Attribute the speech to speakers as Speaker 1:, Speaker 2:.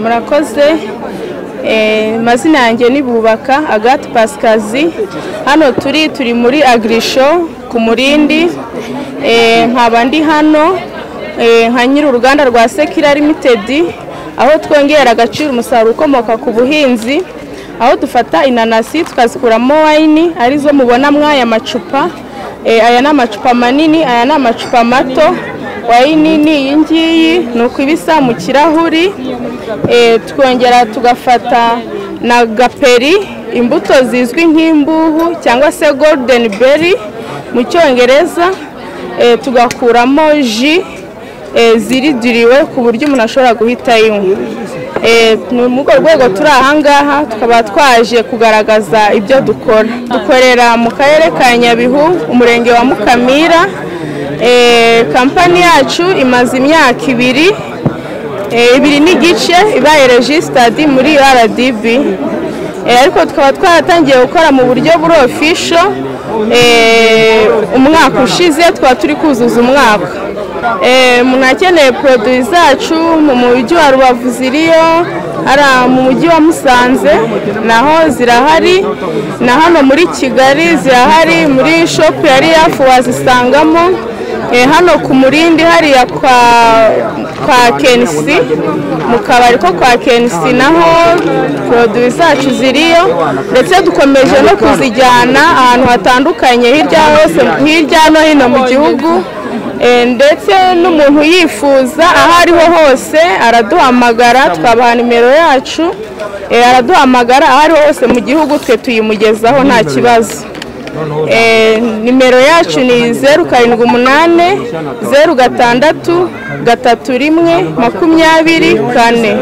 Speaker 1: Murakoze mazina yanjye ni Bubaka Agathe Pascazi. Hano turi muri Agrishow ku Murindi. Nkaba ndi hano nka nyiri uruganda rwa Sekira Limited, aho twongera agaciro umusaruro ukomoka ku buhinzi, aho dufata inanasi tukazikuramo wine arizo mubona mwaya macupa. Aya ni amacupa manini, aya ni amacupa mato. Wine ni iyi ngiyi nuko ibisa mu kirahuri. Twongera tugafata na gaperi, imbuto zizwi nk'imbuhu cyangwa se golden berry mu cyongereza. Tugakuramo ji ziridiriwe ku buryo umuntu ashobora guhita yinywa. Ni mu rwego turi ahangaha tukaba twaje kugaragaza ibyo dukora. Dukorera mu karere ka Nyabihu, umurenge wa Mukamira. Kampani yacu imaze imyaka ibiri n'igice ibaye registered muri RDB, ariko tukaba twaratangiye gukora mu buryo buri official. Umwaka ushize twaba turi kuzuza umwaka. Umuntu akeneye produits zacu mu mujyi wa Rubavu ziriyo, ara mu mujyi wa Musanze naho zirahari, na hano muri Kigali zirahari muri shop yari yafu wazisangamo. Hano ku Murindi hariya kwa Kensi, mu kabari ko kwa Kensi naho produits zacu ziriyo, ndetse dukomeje no kuzijyana ahantu hatandukanye hirya no hino mu gihugu. Ndetse n'umuntu yifuza aho ariho hose araduhamagara, twabaha nimero yacu, araduhamagara aho ariho hose mu gihugu twe tuyimugezaho nta kibazo. Nimero yacu ni 078 063 31 24.